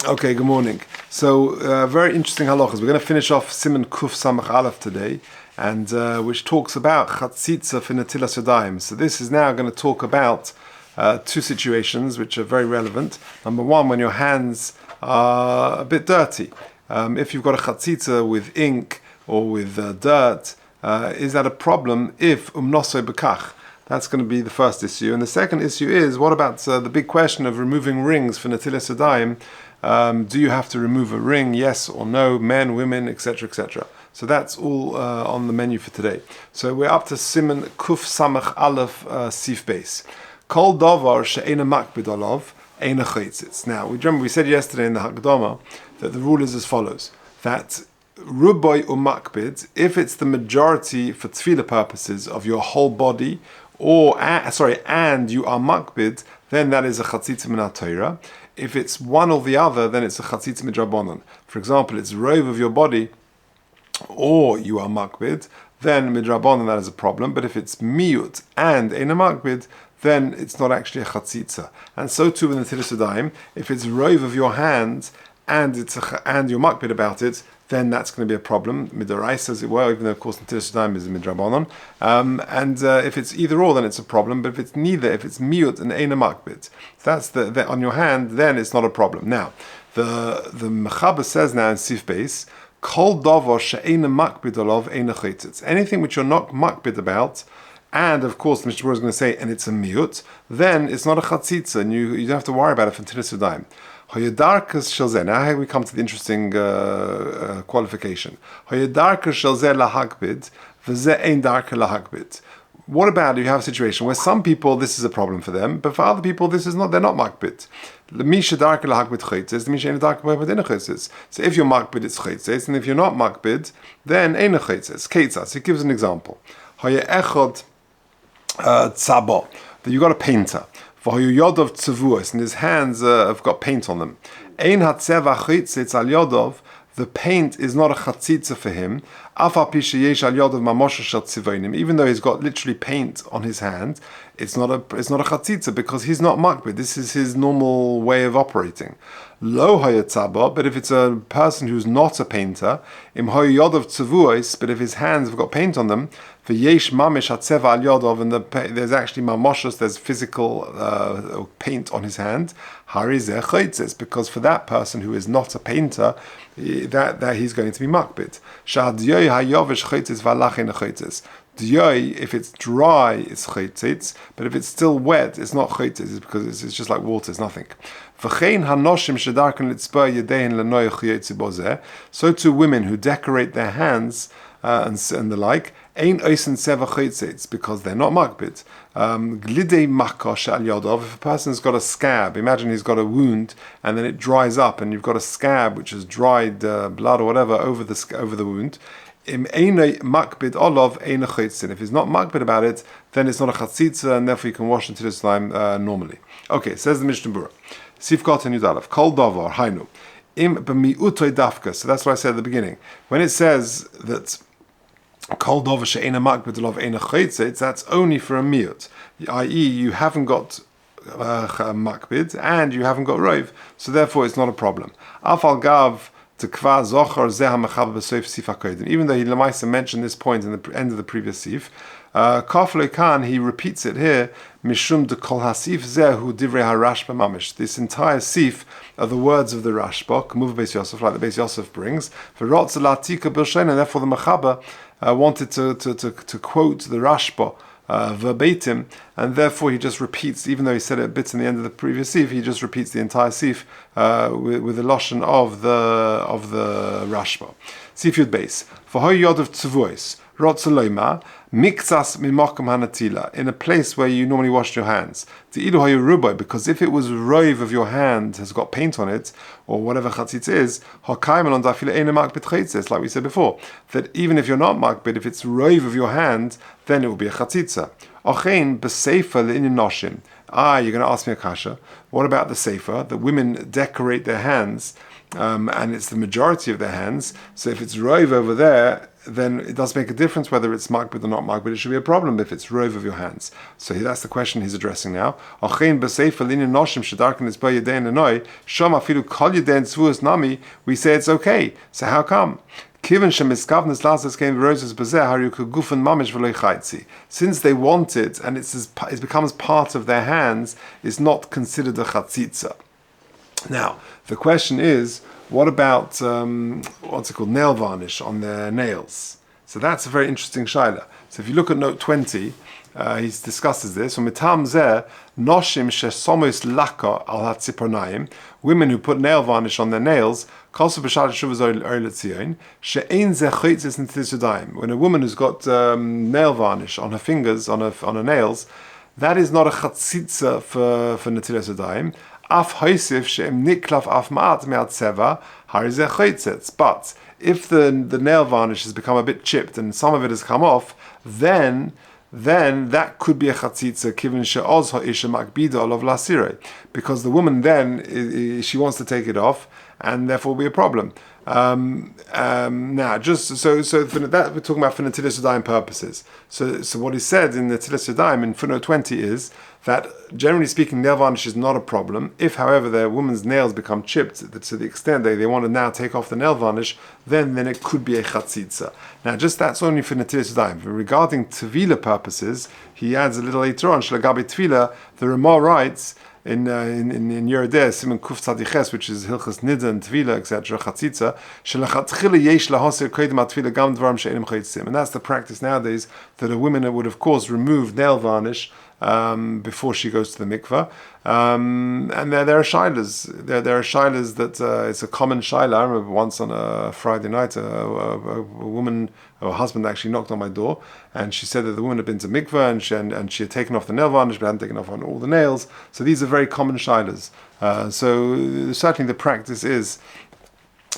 Okay, good morning. So, very interesting halachas. We're going to finish off Siman Kuf Samach Aleph today, and which talks about chatzitza for Netilas Yadayim. So this is now going to talk about two situations which are very relevant. Number one, when your hands are a bit dirty. If you've got a chatzitza with ink or with dirt, is that a problem if umnosoi bekach? That's going to be the first issue. And the second issue is, what about the big question of removing rings for Netilas Yadayim? Do you have to remove a ring, yes or no, men, women, etc., etc.? So that's all on the menu for today. So we're up to Siman Kuf Samach Aleph Sif Beis. Kol davar she'ena makbid olav, eina chaitzitz. Now, we said yesterday in the Hakdama that the rule is as follows, that ruboy umakbid, if it's the majority for tefillah purposes of your whole body, and you are makbid, then that is a chatzitza min Torah. If it's one or the other, then it's a chatzitza midrabanan. For example, it's rove of your body, or you are makbid, then midrabanan that is a problem. But if it's miut and eina makbid, then it's not actually a chatzitza. And so too with Netilas Yadayim, if it's rove of your hand and you're makbid about it, then that's going to be a problem, midaraisa as it were, even though of course Netilas Yadayim is a midrabanan. And if it's either or, then it's a problem. But if it's neither, if it's miut and eina makbid, that's the on your hand, then it's not a problem. Now, the Mechaber says now in Sif Beis, Kol davar she'eina makbid olav eina chaitzitz. Anything which you're not makbid about, and of course the Mishnah is going to say, and it's a miut, then it's not a chatzitza, and you don't have to worry about it for Netilas Yadayim. Now here we come to the interesting qualification. What about if you have a situation where some people this is a problem for them, but for other people this is not, they're not makbid. So if you're makbid, it's chaitzes, and if you're not makbid, then ein chaitzes. So it gives an example. That you got a painter. Yodov tzevuos, and his hands have got paint on them. Ein hatzeva chitzitz al Yodov, the paint is not a chatzitza for him. Afa pishayesh al Yodov mamosha shel tzivonim, even though he's got literally paint on his hand, it's not a chatzitza because he's not makbid. This is his normal way of operating. Lo hayatzaba, but if it's a person who's not a painter, im Yodov tzevuos, but if his hands have got paint on them, v'yesh mamish hatzeva al Yodov, and there's actually mamoshas, there's physical paint on his hand. Harizeh chaitzes, because for that person who is not a painter, that he's going to be makbid. Sha'adiyoi hayovish chaitzes v'alachin chaitzes. If it's dry, it's chaitzes, but if it's still wet, it's not chaitzes, because it's just like water, it's nothing. So too women who decorate their hands and the like, it's because they're not makbid. If a person's got a scab, imagine he's got a wound and then it dries up and you've got a scab which has dried blood or whatever over the wound. If he's not makbid about it, then it's not a chatzitza, and therefore you can wash into this time normally. Okay, says the Mishnah Berurah. Sifkat and Yudalef. Kol davar hainu im b'miutoy dafka. So that's what I said at the beginning. When it says that kol davar she'ena makbid olav eina chaitzitz, that's only for a miut, i.e., you haven't got makbid and you haven't got rov, so therefore it's not a problem. Afal gav. Even though he Lamaisa mentioned this point in the end of the previous sif, he repeats it here. Mishum de kol hasif zehu divrei harashba mamish. This entire sif are the words of the Rashba, K'muv Beis Yosef, like the Beis Yosef brings. And therefore the Mechaber wanted to quote the Rashba verbatim, and therefore he just repeats, even though he said it bits in the end of the previous sif, he just repeats the entire sif with the lashon of the Rashba. Sif Yud Beis. For Hoy Yod of Tzevuos, Rotzaloima, Mikzas Mimokum Hanatila, in a place where you normally wash your hands. Te'ilu Hoy Rubai, because if it was rove of your hand has got paint on it, or whatever chatzitz is, Hakaiman on Dafila Eina Makbid Chaitzes, like we said before, that even if you're not makbid, if it's rove of your hand, then it will be a chatzitza. Ochein b'seifa le'inyan noshim. You're going to ask me a kasha. What about the seifa? The women decorate their hands, and it's the majority of their hands. So if it's rove over there, then it does make a difference whether it's makbid or not makbid. It should be a problem if it's rove of your hands. So that's the question he's addressing now. We say it's okay. So how come? Since they want it and it becomes part of their hands, it's not considered a chatzitza. Now, the question is, what about, nail varnish on their nails? So that's a very interesting shaila. So if you look at note 20, he discusses this. Women who put nail varnish on their nails, when a woman who's got nail varnish on her fingers, on her nails, that is not a chatzitza for Netilas Yadayim. But if the nail varnish has become a bit chipped and some of it has come off, then that could be a chatzitza given she'oz ha'isha makbida olav lasire, because the woman then she wants to take it off, and therefore will be a problem. Now, just so for that we're talking about for Netilas Yadayim purposes. So what he said in Netilas Yadayim in footnote 20 is that generally speaking, nail varnish is not a problem. If, however, the woman's nails become chipped to the extent they want to now take off the nail varnish, then it could be a chatzitza. Now, just that's only for Netilas Yadayim. Regarding tevila purposes, he adds a little later on. Shlagabi tevila, the Ramah writes in Yerodeh, Simon Kuf Tzadiches, which is Hilchas Nida and Tvila, etc., Chatzitza, Shelachatchila yesh lahosir kodim atvila gam dvarim she'enim chaytzim. And that's the practice nowadays, that a woman would, of course, remove nail varnish before she goes to the mikveh. And there are shilas. There are shilas that it's a common shaila. I remember once on a Friday night, a woman, her husband actually knocked on my door, and she said that the woman had been to mikveh and she had taken off the nail varnish, but hadn't taken off on all the nails. So these are very common shilas. So certainly the practice is,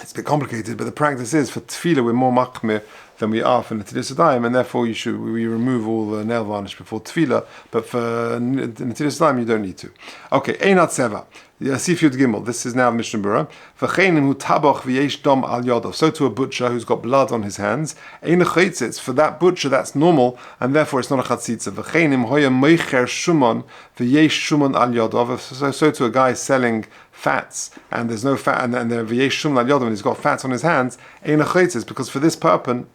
it's a bit complicated, but the practice is for tefillah we're more machmir than we are for Netilas Yadayim, and therefore we remove all the nail varnish before tefillah, but for Netilas Yadayim you don't need to. Okay, Einat Seva. Yasif Yud Gimel. This is now Mishnah Berurah. V'cheinim hu tabach v'yesh dom al yodov. So to a butcher who's got blood on his hands, ein chatzitz. For that butcher, that's normal, and therefore it's not a chatzitza. V'cheinim hoya meicher shumon v'yesh shumon al yodov. So to a guy selling fats, and there's no fat, and there v'yesh shumon al yodov, and he's got fats on his hands, ein chatzitz. Because for this person,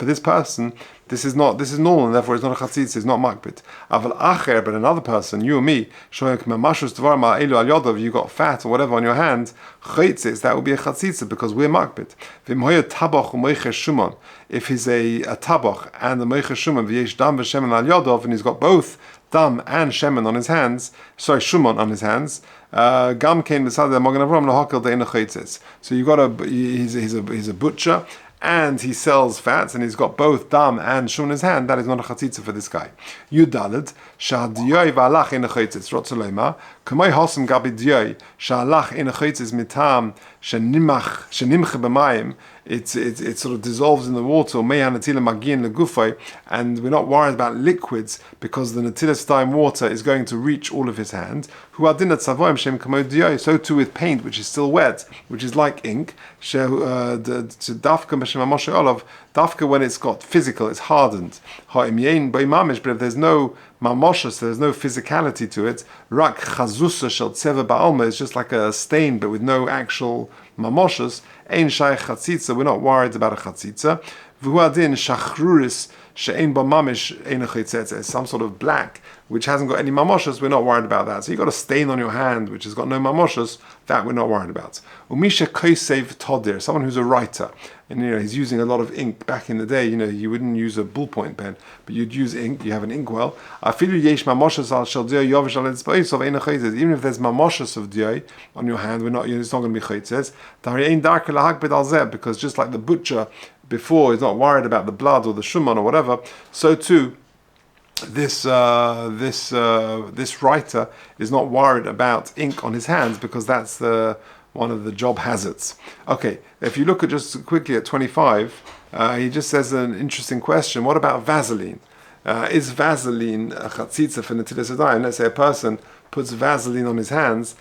this is normal, and therefore it's not a chatzitz, it's not makbid. Aval acher, but another person, you or me, showing mamashus dvar ma'elu al yodov, you got fat or whatever on your hand, chatzitz, that will be a chatzitz because we're makbid. V'im hoya tabach u'meicher shumon. If he's a tabach and the meicher shumon v'yesh dam v'shemen al yodov, and he's got both dam and shemen on his hands, shumon on his hands, gam kein b'sad mogen avram lahakel de'ena chatzitz. So you got he's a butcher, and he sells fats, and he's got both dam and shum in his hand. That is not a chatzitza for this guy. Yudalid shadiyoi v'alach in a chatzitz rotzolema kamei hosen gabi diyoi shalach in a chatzitz mitam shenimche b'mayim. It sort of dissolves in the water. And we're not worried about liquids because the Netilas Yadayim water is going to reach all of his hand. So too with paint, which is still wet, which is like ink. Dafka, when it's got physical, it's hardened. But if there's no mamoshas, there's no physicality to it. Rak chazusa shel tzeva ba'alma is just like a stain, but with no actual mamoshas. Ein shaykh chatzitza, we're not worried about a chatzitza. V'huadin shachruris she'ein ba mamish ein chatzitza, some sort of black which hasn't got any mamoshas, we're not worried about that. So you got a stain on your hand which has got no mamoshas, that we're not worried about. Umisha kosev todir, someone who's a writer, and he's using a lot of ink. Back in the day, you wouldn't use a ballpoint pen, but you'd use ink. You have an inkwell. Afilu yesh mamoshas al shel diya yovish al etzba'is of ein chatzitza. Even if there's mamoshas of diya on your hand, it's not going to be chatzitza. Dari ein darke lahak bed al zeh, because just like the butcher before is not worried about the blood or the shuman or whatever, so too this writer is not worried about ink on his hands, because that's one of the job hazards. Okay, if you look at just quickly at 25, he just says an interesting question. What about Vaseline? is Vaseline a chatzitza for Netilas Yadayim? Let's say a person puts Vaseline on his hands.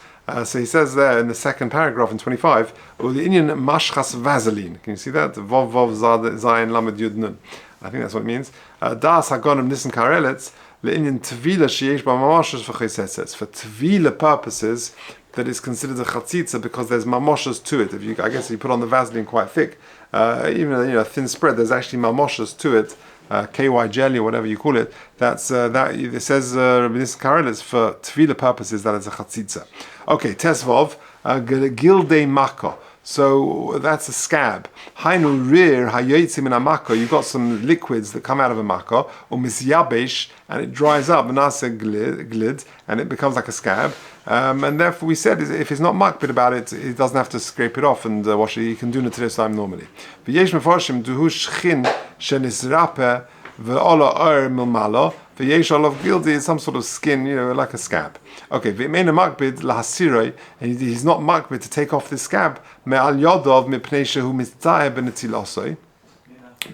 So he says there in the second paragraph in 25, Uli'inyan mashchas Vaseline. Can you see that? Vov zayin lamed yud nun. I think that's what it means. Das hagonim nissen kareletz le'inyan tvila sheyesh b'mamoshes v'chayseses. For tvila purposes, that is considered a chatzitza because there's mamoshes to it. I guess if you put on the Vaseline quite thick, even a thin spread, there's actually mamoshes to it. KY jelly or whatever you call it. That's that. It says Rabbi Karelis for tefillah purposes that is a chatzitza. Okay, tesvov gildei mako. So that's a scab. Hainu rir hayotzim in a mako. You've got some liquids that come out of a mako, or misyabesh, and it dries up. Nasa glid, and it becomes like a scab. And therefore, we said if he's not makbid about it, he doesn't have to scrape it off and wash it. He can do Netilas Yadayim normally. V'yesh mefarshim duhu shchin shenisrape ve'ola or milmalo. V'yesh olav gildi is some sort of skin, like a scab. Okay, v'meina makbid lahasiroi, and he's not makbid to take off this scab me'al yodov mipnei shehu mitzayeh b'netilasoi,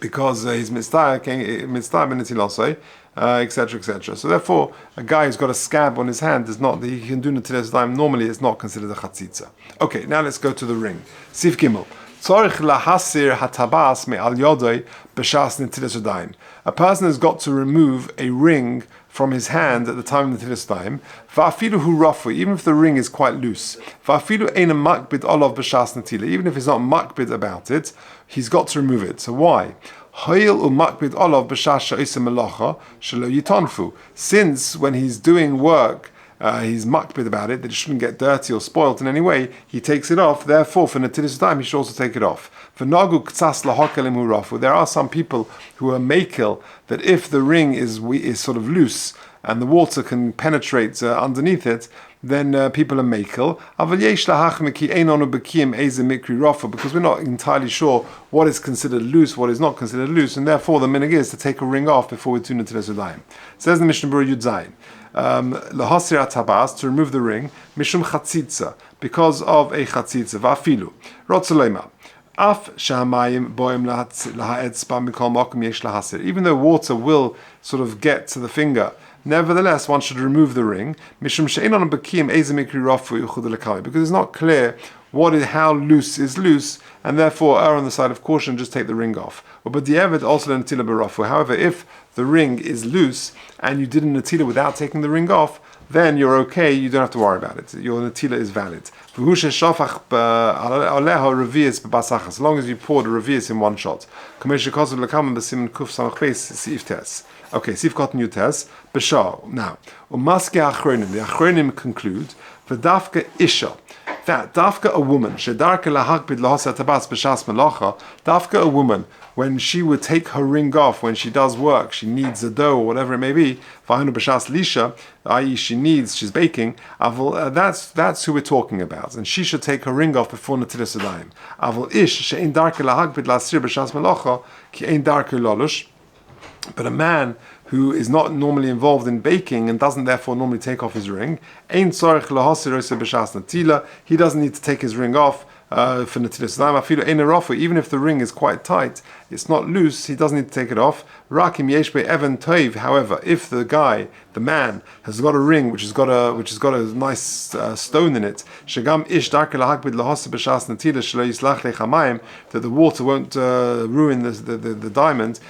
because he's mitzayeh b'netilasoi. Etc., etc. So therefore, a guy who's got a scab on his hand is not, he can do Netilas Yadayim normally, is not considered a chatzitza. Okay, now let's go to the ring. Sif Gimel. Tzorich lahasir hatabas me'al yodoi b'shas Netilas Yadayim. A person has got to remove a ring from his hand at the time of Netilas Yadayim. Va'afilu hu rafu, even if the ring is quite loose. Va'afilu eina makbid olav b'shas netila, even if he's not makbid about it, he's got to remove it. So why? Since when he's doing work, he's makbid about it, that it shouldn't get dirty or spoilt in any way, he takes it off. Therefore, for Netilas Yadayim, he should also take it off. There are some people who are makil that if the ring is sort of loose and the water can penetrate underneath it, then people are makel. Because we're not entirely sure what is considered loose, what is not considered loose, and therefore the minhag is to take a ring off before we do Netilas Yadayim. Says the Mishnah Berurah Yud Zayin, lahasir atabas, to remove the ring, mishum chatzitza, because of a chatzitza, va'afilu, rotzolema. Even though water will sort of get to the finger, nevertheless, one should remove the ring, because it's not clear how loose is loose, and therefore err on the side of caution, just take the ring off. But the Evid also netila b'rafu. However, if the ring is loose and you did a netila without taking the ring off, then you're okay, you don't have to worry about it. Your netila is valid. As long as you pour the revius in one shot. Okay, Sif Cotton Utes, Bashar. Now, Umaske Achronim, the Achronim conclude, V'dafka Isha, that Dafka a woman, Shedarka lahakbid lahasa tabas b'shas melacha, Dafka a woman, when she would take her ring off, when she does work, she needs a dough or whatever it may be, V'hanu b'shas lisha, i.e. she's baking, that's who we're talking about, and she should take her ring off before Netilas Yadayim. Avol ish, she'ein darka lahakbid lasir b'shas melacha, ki ein darka lolush. But a man who is not normally involved in baking and doesn't therefore normally take off his ring, he doesn't need to take his ring off for Netilas Yadayim. Even if the ring is quite tight, it's not loose, he doesn't need to take it off. However, if the man has got a ring which has got a nice stone in it, that the water won't ruin the diamond,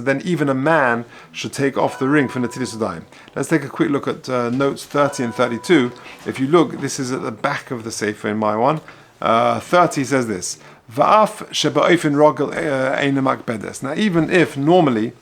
then even a man should take off the ring for Netilas Yadayim. Let's take a quick look at notes 30 and 32. If you look, this is at the back of the Sefer in my one. 30 says this. Va'af sheba'ofen rogel eina makbedes. Now, even if normally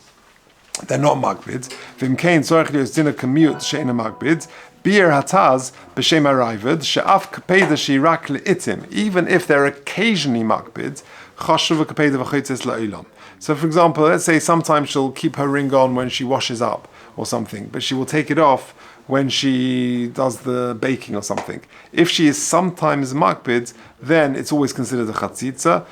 they're not makbid, v'imkein tzorech lios dina kamiyut she'eina makbid, bir hataz b'shem arayved she'af kapeda she'irak le'itim. Even if they're occasionally makbid, chashuv kapeda v'chotzes la'ilam. So, for example, let's say sometimes she'll keep her ring on when she washes up or something, but she will take it off when she does the baking or something. If she is sometimes makbid, then it's always considered a chatzitza,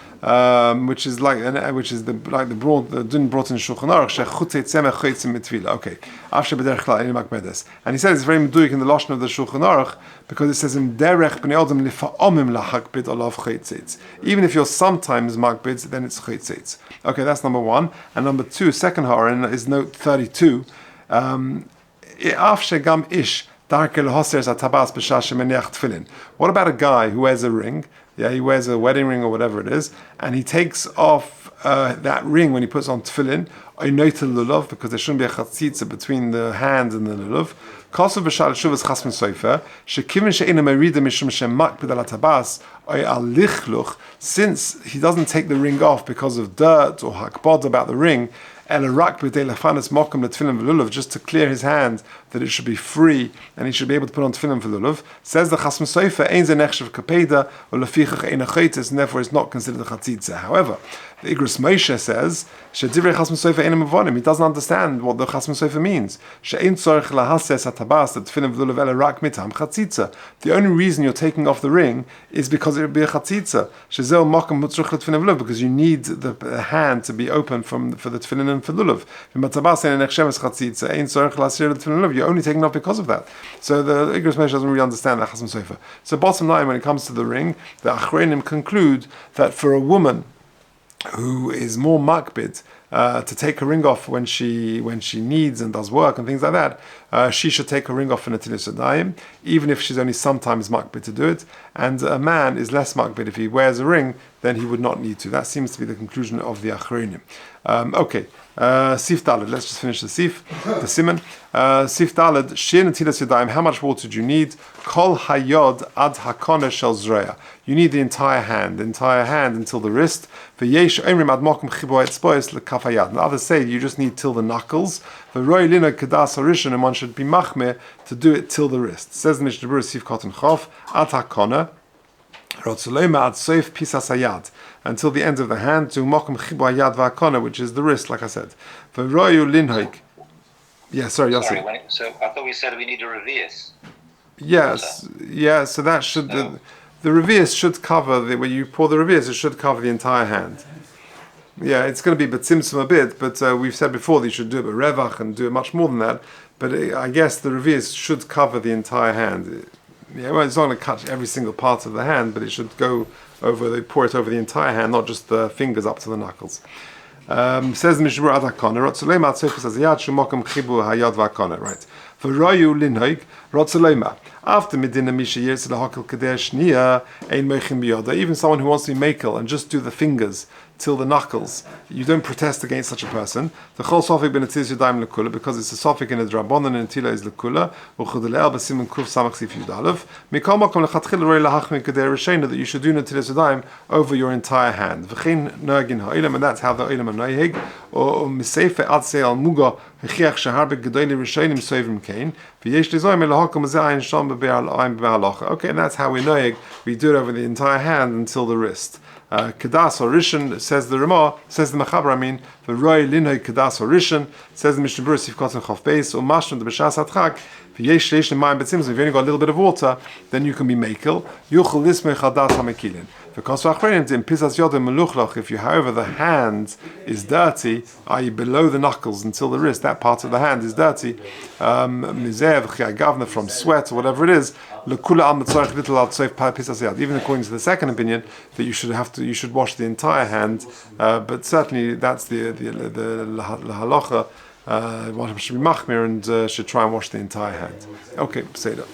which is like the din brought in Shulchan Aruch shechutei tzemech chotzim mitvila. Okay, after b'derech klal ein makbedes, and he says it's very meduyik in the lashon of the Shulchan Aruch because it says in derech bnei adam lifa'omim lahakbid olav chotzitz. Even if you're sometimes makbid, then it's chotzitz. Okay, that's number one. And number two, second haran is note 32. What about a guy who wears a ring? Yeah, he wears a wedding ring or whatever it is, and he takes off that ring when he puts on tefillin, because there shouldn't be a chatzitza between the hand and the lulav. Since he doesn't take the ring off because of dirt or hakbod about the ring, just to clear his hand, that it should be free and he should be able to put on tefillin for lulav. Says the Chasm Sofer, and therefore it's not considered a chatzitza. However, the Igros Moshe says, he doesn't understand what the Chasm Sofer means. The only reason you're taking off the ring is because it would be a chatzitza. Because you need the hand to be open for the tefillin and for lulav. You're only taking off because of that. So the Igros Moshe doesn't really understand that Chasm Sofer. So bottom line, when it comes to the ring, the Achronim conclude that for a woman who is more makbid to take her ring off when she needs and does work and things like that, she should take her ring off for Netilas Yadayim, even if she's only sometimes makbid to do it. And a man is less makbid if he wears a ring, then he would not need to. That seems to be the conclusion of the Achronim. Okay, Sif Daled. Let's just finish the Sif, the Siman. Sif Daled. Shir Netilas Yadayim. How much water do you need? Kol hayod ad hakona shel zreya. You need the entire hand until the wrist. V'yesh omrim ad mokum chibo etzbois lekaf hayad. And others say you just need till the knuckles. V'roi lino kedas harishon, and one should be machmir to do it till the wrist. Says the Mishnah Berurah Sif Kotan Chof ad hakona. Until the end of the hand, to mokum chibo hayad v'hakona, which is the wrist, like I said. V'royu linhoik. Yeah, sorry, Yossi. So I thought we said we need a reverse. Yes, yeah. So that should the reverse should cover when you pour the reverse, it should cover the entire hand. Yeah, it's going to be betzimtzum a bit, but we've said before that you should do it with revach and do it much more than that. But I guess the reverse should cover the entire hand. Yeah, well, it's not going to catch every single part of the hand, but it should go over. They pour it over the entire hand, not just the fingers up to the knuckles. Says the Mishnah Berurah Adakona, Rotzolema Atzofis Azayad Shumokum Chibu Hayad Vakona. Right. For Royu Linhoik, Rotzolema. After Medina Misha Yetz Lahakil Kadesh Nia Ein Mechim Biyoda. Even someone who wants to be makel and just do the fingers till the knuckles, you don't protest against such a person. The Chol Sofik ben Netilas Yadayim lekula, because it's a Sofik in a Drabonon and Netilah is lekula. Uchudalel b'Siman Kuf Samach Sif Yudalev. Mikol Makom lechatchil roi lahachmin kadei rishena, that you should do Netilas Yadayim over your entire hand. V'chein noagin ha'ilam, and that's how the ha'ilam are noihig. Or miseife atzei al muga v'chiach shahar be'gedoili rishonim soivim kain. V'yesh lizoim elahakom zeh ayin shom be'be'alayim be'alacha. Okay, and that's how we noig. We do it over the entire hand until the wrist. Kedas or Rishon, says the Ramah, says the Mechaber, the Roy Linhoy Kedas or Rishon, says the Mishnah Berurah Sif Kotan Chof Beis, or Mashon the B'Shas Atchak, V'yesh Leish L'mayim Betzimtzum, if you've only got a little bit of water, then you can be makel. Yuchel Lismei Chadas HaMekilin. Because in Pisas Yodem Meluchlach, if you, however, the hand is dirty, i.e. below the knuckles until the wrist, that part of the hand is dirty, Mizev Gavna, from sweat or whatever it is, Lekula Al Mitzorach Little Al Tzoif Pisas Yad. Even according to the second opinion, that you should wash the entire hand, but certainly that's the halacha. One should be machmir and should try and wash the entire hand. Okay, say that.